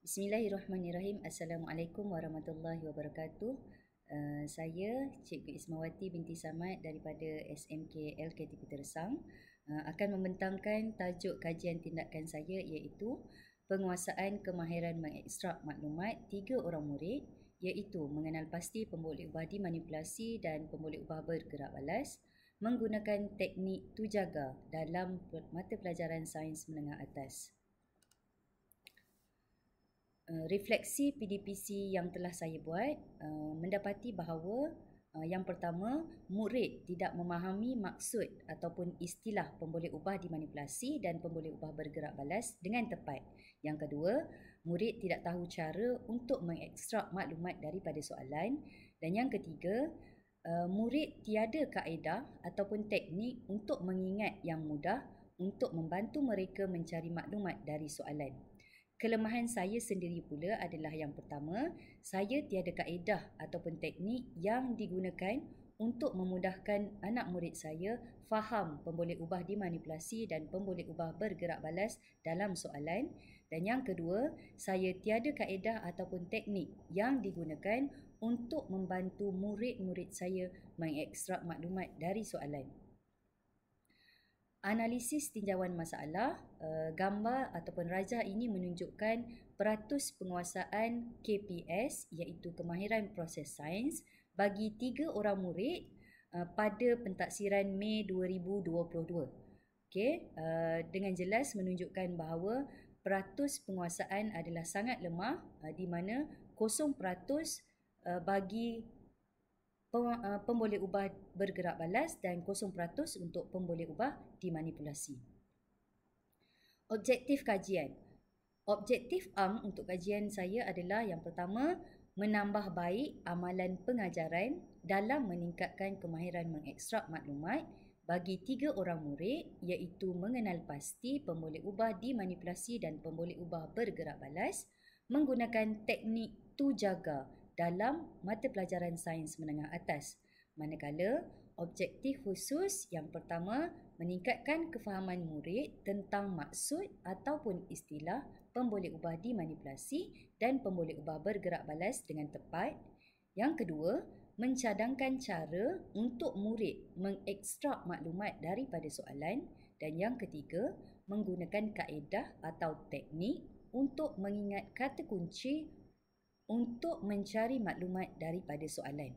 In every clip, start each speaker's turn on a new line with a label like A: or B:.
A: Bismillahirrahmanirrahim. Assalamualaikum warahmatullahi wabarakatuh. Saya Cikgu Ismawati binti Samad daripada SMK LKTP Tersang akan membentangkan tajuk kajian tindakan saya iaitu penguasaan kemahiran mengekstrak maklumat 3 orang murid, iaitu mengenal pasti pemboleh ubah dimanipulasi dan pemboleh ubah bergerak balas menggunakan teknik tujaga dalam mata pelajaran sains menengah atas. Refleksi PDPC yang telah saya buat mendapati bahawa yang pertama, murid tidak memahami maksud ataupun istilah pemboleh ubah dimanipulasi dan pemboleh ubah bergerak balas dengan tepat. Yang kedua, murid tidak tahu cara untuk mengekstrak maklumat daripada soalan. Dan yang ketiga, murid tiada kaedah ataupun teknik untuk mengingat yang mudah untuk membantu mereka mencari maklumat dari soalan. Kelemahan saya sendiri pula adalah yang pertama, saya tiada kaedah ataupun teknik yang digunakan untuk memudahkan anak murid saya faham pemboleh ubah dimanipulasi dan pemboleh ubah bergerak balas dalam soalan. Dan yang kedua, saya tiada kaedah ataupun teknik yang digunakan untuk membantu murid-murid saya mengekstrak maklumat dari soalan. Analisis tinjauan masalah, gambar ataupun rajah ini menunjukkan peratus penguasaan KPS iaitu kemahiran proses sains bagi 3 orang murid pada pentaksiran Mei 2022. Okey, dengan jelas menunjukkan bahawa peratus penguasaan adalah sangat lemah di mana 0% bagi pemboleh ubah bergerak balas dan 0% untuk pemboleh ubah dimanipulasi. Objektif kajian. Objektif untuk kajian saya adalah yang pertama, menambah baik amalan pengajaran dalam meningkatkan kemahiran mengekstrak maklumat bagi 3 orang murid iaitu mengenal pasti pemboleh ubah dimanipulasi dan pemboleh ubah bergerak balas menggunakan teknik tujaga dalam mata pelajaran sains menengah atas. Manakala objektif khusus yang pertama meningkatkan kefahaman murid tentang maksud ataupun istilah pemboleh ubah dimanipulasi dan pemboleh ubah bergerak balas dengan tepat. Yang kedua, mencadangkan cara untuk murid mengekstrak maklumat daripada soalan. Dan yang ketiga, menggunakan kaedah atau teknik untuk mengingat kata kunci untuk mencari maklumat daripada soalan.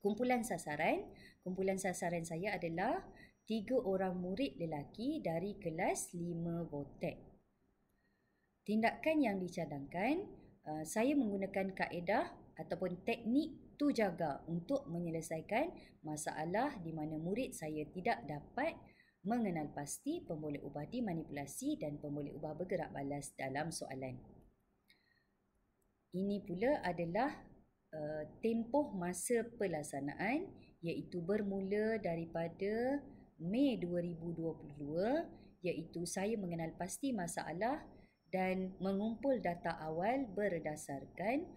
A: Kumpulan sasaran saya adalah 3 orang murid lelaki dari kelas 5 Votek. Tindakan yang dicadangkan, saya menggunakan kaedah ataupun teknik tujaga untuk menyelesaikan masalah di mana murid saya tidak dapat mengenal pasti pemboleh ubah dimanipulasi dan pemboleh ubah bergerak balas dalam soalan. Ini pula adalah tempoh masa pelaksanaan iaitu bermula daripada Mei 2022 iaitu saya mengenal pasti masalah dan mengumpul data awal berdasarkan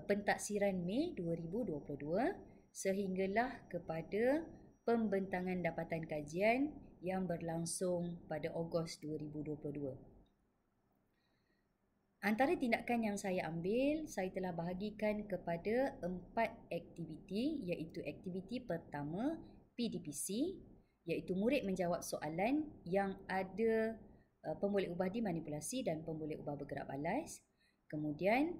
A: pentaksiran Mei 2022 sehinggalah kepada pembentangan dapatan kajian yang berlangsung pada Ogos 2022. Antara tindakan yang saya ambil, saya telah bahagikan kepada 4 aktiviti iaitu aktiviti pertama PDPC iaitu murid menjawab soalan yang ada pemboleh ubah dimanipulasi dan pemboleh ubah bergerak balas. Kemudian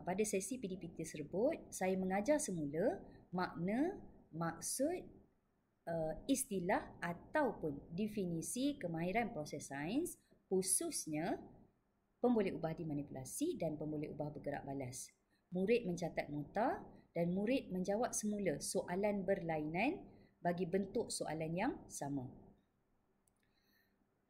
A: pada sesi PDPC tersebut, saya mengajar semula makna, maksud, istilah ataupun definisi kemahiran proses sains khususnya pemboleh ubah dimanipulasi dan pemboleh ubah bergerak balas. Murid mencatat nota dan murid menjawab semula soalan berlainan bagi bentuk soalan yang sama.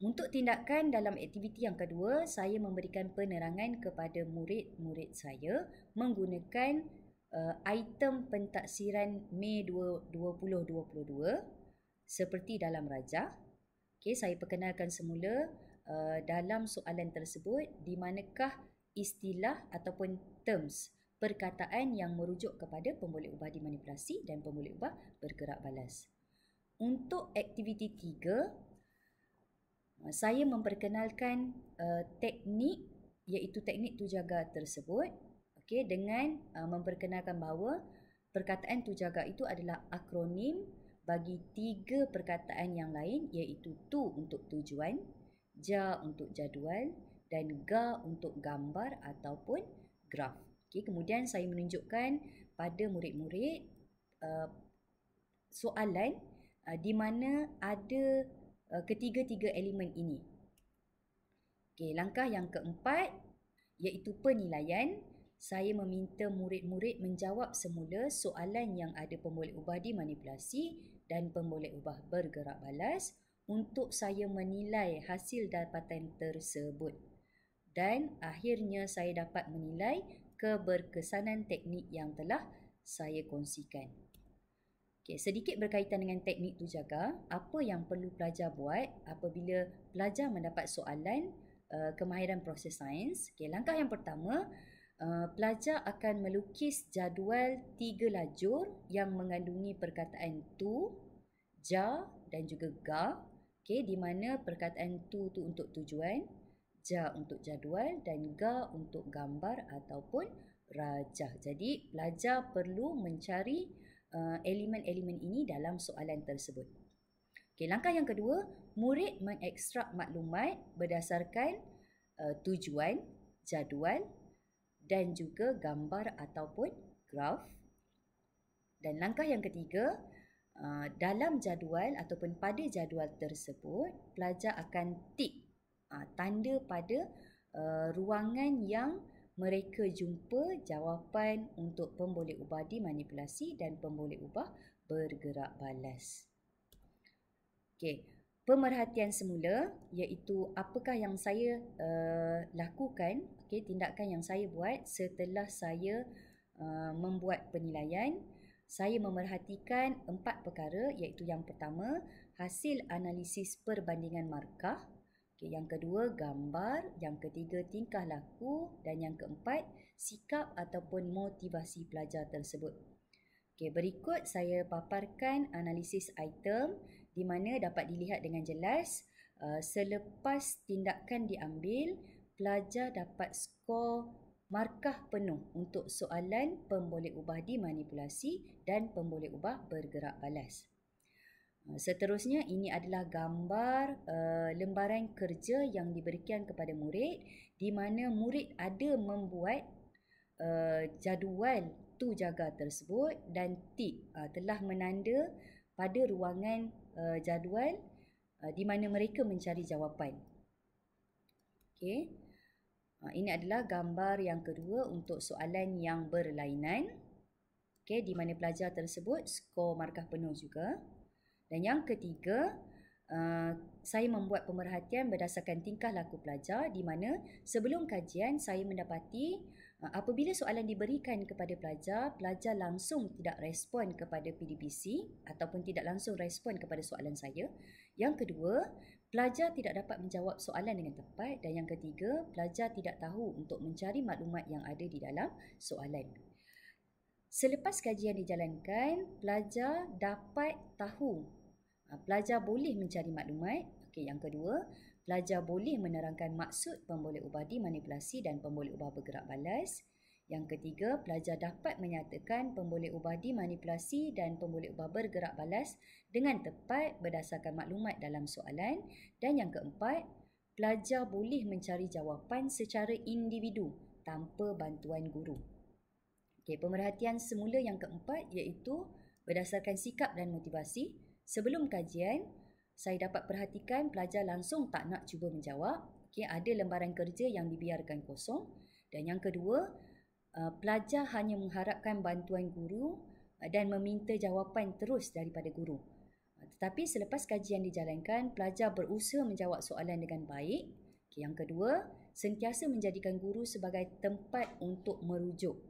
A: Untuk tindakan dalam aktiviti yang kedua, saya memberikan penerangan kepada murid-murid saya menggunakan item pentaksiran Mei 2022 seperti dalam rajah. Okey, saya perkenalkan semula dalam soalan tersebut di manakah istilah ataupun terms perkataan yang merujuk kepada pemboleh ubah dimanipulasi dan pemboleh ubah bergerak balas. Untuk aktiviti 3, saya memperkenalkan teknik iaitu teknik tujaga tersebut, okey, dengan memperkenalkan bahawa perkataan tujaga itu adalah akronim bagi 3 perkataan yang lain, iaitu tu untuk tujuan, ja untuk jadual dan ga untuk gambar ataupun graf. Okey, kemudian saya menunjukkan pada murid-murid soalan di mana ada ketiga-tiga elemen ini. Okey, langkah yang keempat iaitu penilaian. Saya meminta murid-murid menjawab semula soalan yang ada pemboleh ubah dimanipulasi dan pemboleh ubah bergerak balas untuk saya menilai hasil dapatan tersebut. Dan akhirnya saya dapat menilai keberkesanan teknik yang telah saya kongsikan. Okay, sedikit berkaitan dengan teknik tujaga, apa yang perlu pelajar buat apabila pelajar mendapat soalan kemahiran proses sains. Okay, langkah yang pertama, pelajar akan melukis jadual 3 lajur yang mengandungi perkataan tu, ja dan juga ga. Okay, di mana perkataan tu untuk tujuan, ja untuk jadual dan ga untuk gambar ataupun rajah. Jadi pelajar perlu mencari elemen-elemen ini dalam soalan tersebut. Okay, langkah yang kedua, murid mengekstrak maklumat berdasarkan tujuan, jadual dan juga gambar ataupun graf. Dan langkah yang ketiga, dalam jadual ataupun pada jadual tersebut, pelajar akan tik tanda pada ruangan yang mereka jumpa jawapan untuk pemboleh ubah dimanipulasi dan pemboleh ubah bergerak balas. Okey, pemerhatian semula iaitu apakah yang saya lakukan, okey, tindakan yang saya buat setelah saya membuat penilaian. Saya memerhatikan 4 perkara, iaitu yang pertama, hasil analisis perbandingan markah. Okay, yang kedua, gambar. Yang ketiga, tingkah laku. Dan yang keempat, sikap ataupun motivasi pelajar tersebut. Okay, berikut saya paparkan analisis item di mana dapat dilihat dengan jelas selepas tindakan diambil, pelajar dapat skor markah penuh untuk soalan pemboleh ubah dimanipulasi dan pemboleh ubah bergerak balas. Seterusnya, ini adalah gambar lembaran kerja yang diberikan kepada murid di mana murid ada membuat jadual tu jaga tersebut dan tik telah menanda pada ruangan jadual di mana mereka mencari jawapan. Okey. Ini adalah gambar yang kedua untuk soalan yang berlainan. Okey, di mana pelajar tersebut skor markah penuh juga. Dan yang ketiga, saya membuat pemerhatian berdasarkan tingkah laku pelajar di mana sebelum kajian saya mendapati apabila soalan diberikan kepada pelajar, pelajar langsung tidak respon kepada PDPC ataupun tidak langsung respon kepada soalan saya. Yang kedua, pelajar tidak dapat menjawab soalan dengan tepat. Dan yang ketiga, pelajar tidak tahu untuk mencari maklumat yang ada di dalam soalan. Selepas kajian dijalankan, pelajar dapat tahu. Pelajar boleh mencari maklumat. Okey, yang kedua, pelajar boleh menerangkan maksud pemboleh ubah dimanipulasi dan pemboleh ubah bergerak balas. Yang ketiga, pelajar dapat menyatakan pemboleh ubah dimanipulasi dan pemboleh ubah bergerak balas dengan tepat berdasarkan maklumat dalam soalan. Dan yang keempat, pelajar boleh mencari jawapan secara individu tanpa bantuan guru. Okey, pemerhatian semula yang keempat iaitu berdasarkan sikap dan motivasi. Sebelum kajian, saya dapat perhatikan pelajar langsung tak nak cuba menjawab. Okey, ada lembaran kerja yang dibiarkan kosong. Dan yang kedua, pelajar hanya mengharapkan bantuan guru dan meminta jawapan terus daripada guru. Tetapi selepas kajian dijalankan, pelajar berusaha menjawab soalan dengan baik. Okey, yang kedua, sentiasa menjadikan guru sebagai tempat untuk merujuk.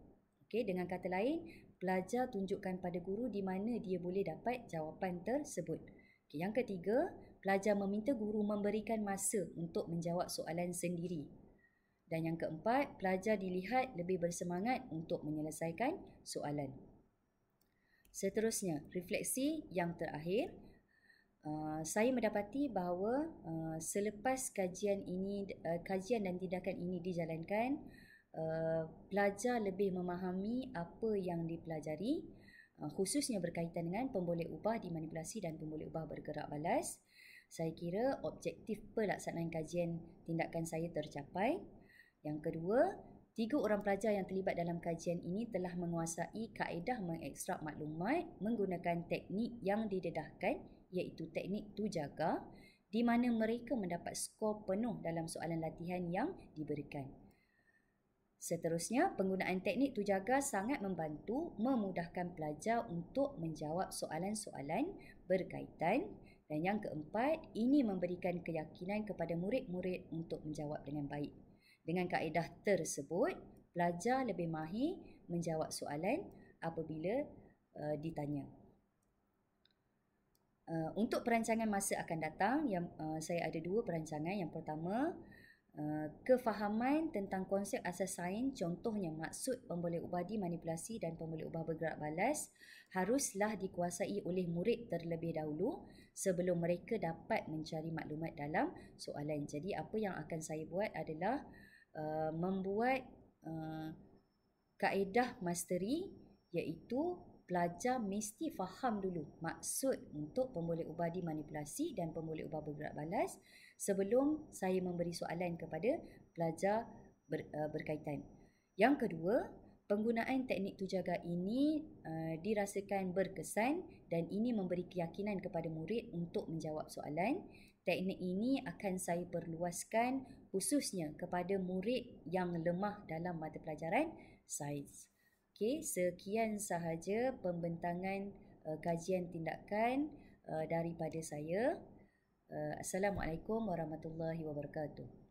A: Okey, dengan kata lain, pelajar tunjukkan pada guru di mana dia boleh dapat jawapan tersebut. Okay, yang ketiga, pelajar meminta guru memberikan masa untuk menjawab soalan sendiri. Dan yang keempat, pelajar dilihat lebih bersemangat untuk menyelesaikan soalan. Seterusnya, refleksi yang terakhir. Saya mendapati bahawa selepas kajian dan tindakan ini dijalankan, pelajar lebih memahami apa yang dipelajari, khususnya berkaitan dengan pemboleh ubah dimanipulasi dan pemboleh ubah bergerak balas. Saya kira objektif pelaksanaan kajian tindakan saya tercapai. Yang kedua, 3 orang pelajar yang terlibat dalam kajian ini telah menguasai kaedah mengekstrak maklumat menggunakan teknik yang didedahkan, iaitu teknik tujaga, di mana mereka mendapat skor penuh dalam soalan latihan yang diberikan. Seterusnya, penggunaan teknik tujaga sangat membantu memudahkan pelajar untuk menjawab soalan-soalan berkaitan. Dan yang keempat, ini memberikan keyakinan kepada murid-murid untuk menjawab dengan baik. Dengan kaedah tersebut, pelajar lebih mahir menjawab soalan apabila ditanya. Untuk perancangan masa akan datang, saya ada 2 perancangan. Yang pertama, kefahaman tentang konsep asas sains, contohnya maksud pemboleh ubah dimanipulasi dan pemboleh ubah bergerak balas, haruslah dikuasai oleh murid terlebih dahulu sebelum mereka dapat mencari maklumat dalam soalan. Jadi apa yang akan saya buat adalah membuat kaedah mastery, iaitu pelajar mesti faham dulu maksud untuk pemboleh ubah dimanipulasi dan pemboleh ubah bergerak balas sebelum saya memberi soalan kepada pelajar berkaitan. Yang kedua, penggunaan teknik tujaga ini dirasakan berkesan dan ini memberi keyakinan kepada murid untuk menjawab soalan. Teknik ini akan saya perluaskan khususnya kepada murid yang lemah dalam mata pelajaran sains. Okey, sekian sahaja pembentangan kajian tindakan daripada saya. Assalamualaikum warahmatullahi wabarakatuh.